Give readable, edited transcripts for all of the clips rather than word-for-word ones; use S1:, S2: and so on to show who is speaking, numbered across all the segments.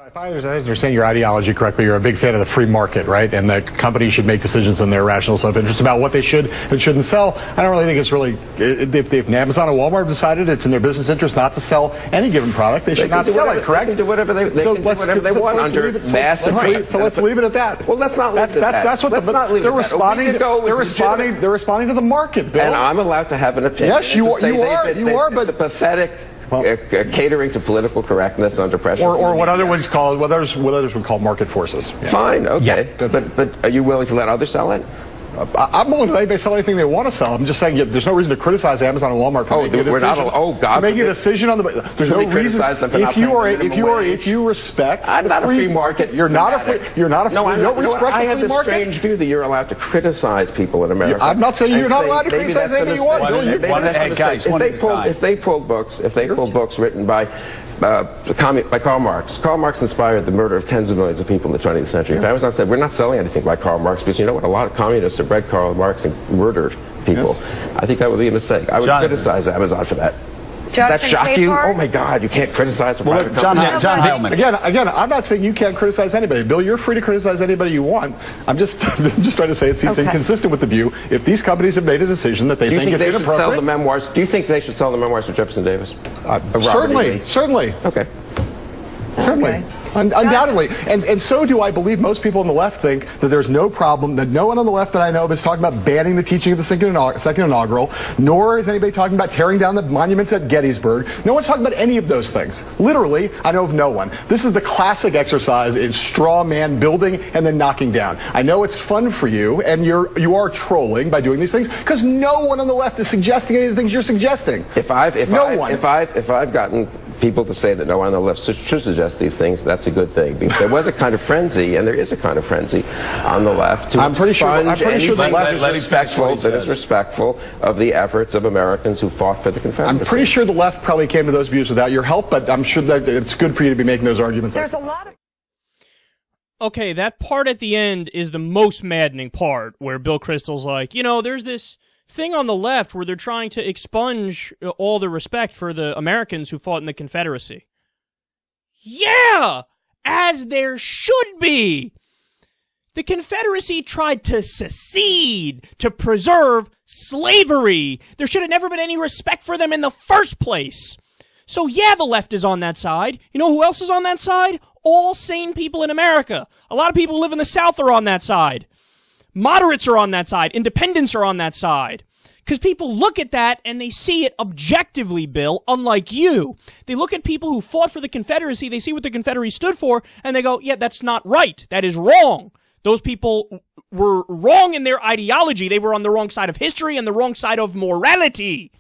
S1: If I understand your ideology correctly, you're a big fan of the free market, right? And that companies should make decisions in their rational self-interest about what they should and shouldn't sell. I don't really think it's really, if Amazon and Walmart decided it's in their business interest not to sell any given product, they should not sell it, correct?
S2: They can do whatever they want under massive.
S1: So let's leave it at that.
S2: Well, let's not leave it at that.
S1: That's what they're responding. They're responding to the market, Bill.
S2: And I'm allowed to have an opinion.
S1: Yes, you are. But
S2: it's a pathetic. Catering to political correctness under pressure,
S1: or what others would call market forces. Yeah.
S2: Fine, okay, yeah. But are you willing to let others sell it?
S1: I'm willing to let anybody sell anything they want to sell. I'm just saying there's no reason to criticize Amazon and Walmart for making a decision. Making a decision on the. There's no reason. If you respect
S2: I'm not a free market.
S1: You're not a free. You're not a free.
S2: I have this strange view that you're allowed to criticize people in America.
S1: I'm not saying you're not allowed to criticize anybody you want.
S2: If they pull books written by Karl Marx. Karl Marx inspired the murder of tens of millions of people in the 20th century. If Amazon said, we're not selling anything by Karl Marx, because you know what, a lot of communists have read Karl Marx and murdered people. Yes. I think that would be a mistake. I would criticize Amazon for that. Does that shock you? Oh my God, you can't criticize a private company.
S1: John Heilman. Again, I'm not saying you can't criticize anybody. Bill, you're free to criticize anybody you want. I'm just trying to say it seems inconsistent with the view. If these companies have made a decision that they think it's inappropriate.
S2: Do you think they should sell the memoirs of Jefferson Davis?
S1: Certainly.
S2: Okay.
S1: Certainly. Undoubtedly. And so do I believe most people on the left think that there's no problem, that no one on the left that I know of is talking about banning the teaching of the second inaugural, nor is anybody talking about tearing down the monuments at Gettysburg. No one's talking about any of those things. Literally, I know of no one. This is the classic exercise in straw man building and then knocking down. I know it's fun for you, and you are trolling by doing these things, because no one on the left is suggesting any of the things you're suggesting.
S2: If I've gotten people to say that no one on the left should suggest these things, that's a good thing, because there was a kind of frenzy, and there is a kind of frenzy on the left to expunge anything that is respectful of the efforts of Americans who fought for the Confederacy.
S1: I'm pretty sure the left probably came to those views without your help, but I'm sure that it's good for you to be making those arguments.
S3: There's a lot of...
S4: Okay, that part at the end is the most maddening part, where Bill Kristol's like, you know, there's this thing on the left where they're trying to expunge all the respect for the Americans who fought in the Confederacy. Yeah! As there should be! The Confederacy tried to secede, to preserve slavery. There should have never been any respect for them in the first place. So yeah, the left is on that side. You know who else is on that side? All sane people in America. A lot of people who live in the South are on that side. Moderates are on that side. Independents are on that side. Because people look at that and they see it objectively, Bill, unlike you. They look at people who fought for the Confederacy, they see what the Confederacy stood for, and they go, yeah, that's not right. That is wrong. Those people were wrong in their ideology. They were on the wrong side of history and the wrong side of morality.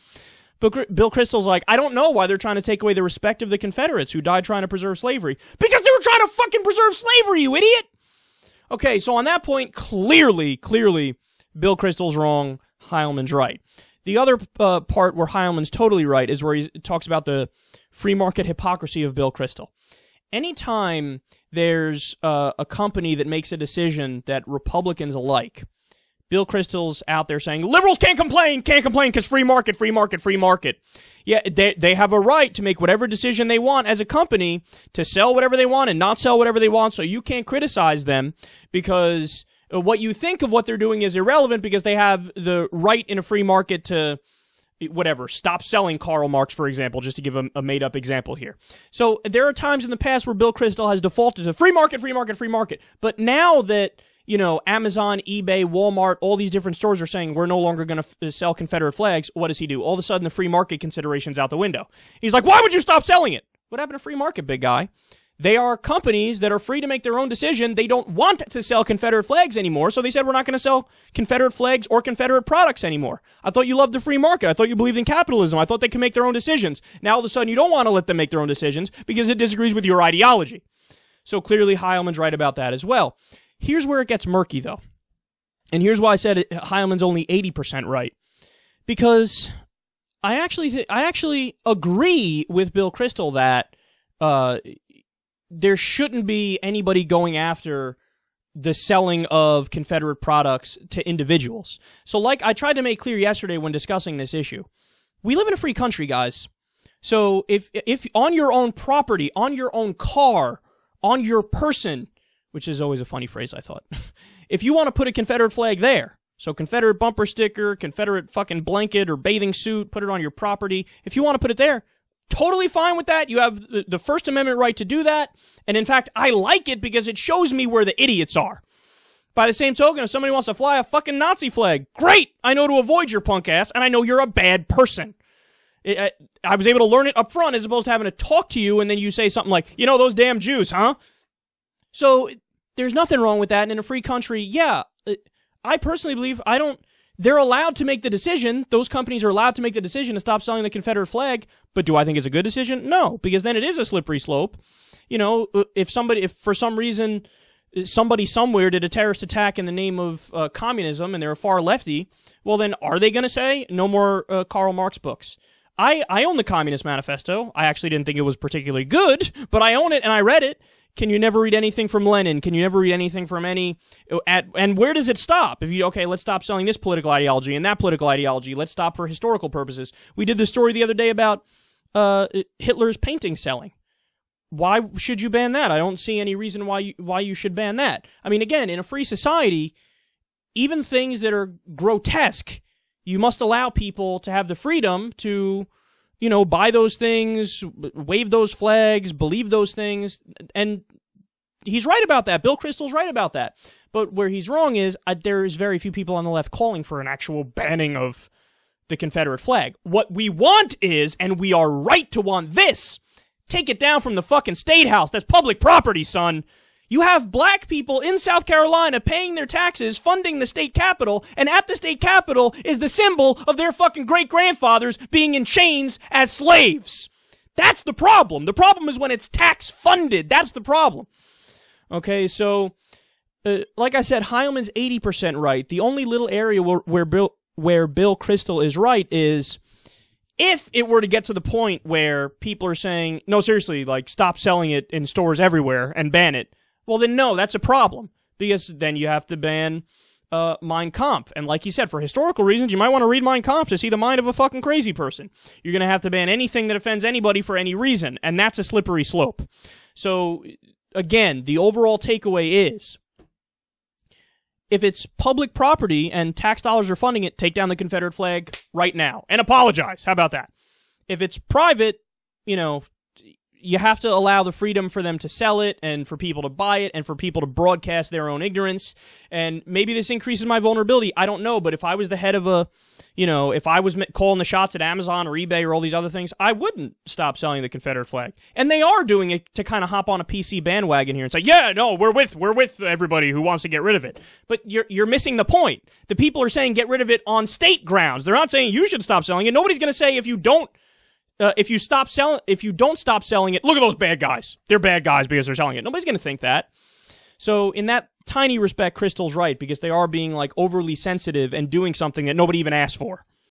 S4: But Bill Kristol's like, I don't know why they're trying to take away the respect of the Confederates who died trying to preserve slavery. Because they were trying to fucking preserve slavery, you idiot! Okay, so on that point, clearly, Bill Kristol's wrong, Heilman's right. The other part where Heilman's totally right is where he talks about the free market hypocrisy of Bill Kristol. Anytime there's a company that makes a decision that Republicans like, Bill Kristol's out there saying, liberals can't complain because free market. Yeah, they have a right to make whatever decision they want as a company to sell whatever they want and not sell whatever they want, so you can't criticize them because what you think of what they're doing is irrelevant because they have the right in a free market to, whatever, stop selling Karl Marx, for example, just to give a made-up example here. So there are times in the past where Bill Kristol has defaulted to free market. But now that, you know, Amazon, eBay, Walmart, all these different stores are saying we're no longer going to sell Confederate flags, what does he do? All of a sudden, the free market consideration's out the window. He's like, why would you stop selling it? What happened to free market, big guy? They are companies that are free to make their own decision. They don't want to sell Confederate flags anymore, so they said we're not going to sell Confederate flags or Confederate products anymore. I thought you loved the free market. I thought you believed in capitalism. I thought they could make their own decisions. Now all of a sudden you don't want to let them make their own decisions because it disagrees with your ideology. So clearly Heilman's right about that as well. Here's where it gets murky, though. And here's why I said Heilman's only 80% right. Because I actually agree with Bill Kristol that there shouldn't be anybody going after the selling of Confederate products to individuals. So like I tried to make clear yesterday when discussing this issue, we live in a free country, guys. So if on your own property, on your own car, on your person, which is always a funny phrase, I thought. If you want to put a Confederate flag there, so Confederate bumper sticker, Confederate fucking blanket or bathing suit, put it on your property. If you want to put it there, totally fine with that. You have the First Amendment right to do that. And in fact, I like it because it shows me where the idiots are. By the same token, if somebody wants to fly a fucking Nazi flag, great! I know to avoid your punk ass, and I know you're a bad person. I was able to learn it up front as opposed to having to talk to you and then you say something like, you know, those damn Jews, huh? So there's nothing wrong with that. And in a free country, yeah, I personally believe they're allowed to make the decision. Those companies are allowed to make the decision to stop selling the Confederate flag. But do I think it's a good decision? No, because then it is a slippery slope. You know, if for some reason somebody somewhere did a terrorist attack in the name of communism and they're a far lefty, well then are they going to say no more Karl Marx books? I own the Communist Manifesto. I actually didn't think it was particularly good, but I own it and I read it. Can you never read anything from Lenin? Can you never read anything from any... And where does it stop? Okay, let's stop selling this political ideology and that political ideology. Let's stop for historical purposes. We did the story the other day about Hitler's painting selling. Why should you ban that? I don't see any reason why you should ban that. I mean, again, in a free society, even things that are grotesque, you must allow people to have the freedom to, you know, buy those things, wave those flags, believe those things, and he's right about that. Bill Kristol's right about that. But where he's wrong is there is very few people on the left calling for an actual banning of the Confederate flag. What we want is, and we are right to want this, take it down from the fucking State House. That's public property, son. You have black people in South Carolina paying their taxes, funding the state capitol, and at the state capitol is the symbol of their fucking great-grandfathers being in chains as slaves. That's the problem. The problem is when it's tax-funded. That's the problem. Okay, so, like I said, Heilman's 80% right. The only little area where Bill Kristol is right is if it were to get to the point where people are saying, no, seriously, like, stop selling it in stores everywhere and ban it, well, then no, that's a problem, because then you have to ban Mein Kampf. And like you said, for historical reasons, you might want to read Mein Kampf to see the mind of a fucking crazy person. You're going to have to ban anything that offends anybody for any reason, and that's a slippery slope. So, again, the overall takeaway is, if it's public property and tax dollars are funding it, take down the Confederate flag right now. And apologize. How about that? If it's private, you know, you have to allow the freedom for them to sell it and for people to buy it and for people to broadcast their own ignorance. And maybe this increases my vulnerability. I don't know. But if I was the head of if I was calling the shots at Amazon or eBay or all these other things, I wouldn't stop selling the Confederate flag. And they are doing it to kind of hop on a PC bandwagon here and say, yeah, no, we're with everybody who wants to get rid of it. But you're missing the point. The people are saying get rid of it on state grounds. They're not saying you should stop selling it. Nobody's going to say if you don't stop selling it, look at those bad guys. They're bad guys because they're selling it. Nobody's going to think that. So in that tiny respect, Kristol's right, because they are being like overly sensitive and doing something that nobody even asked for.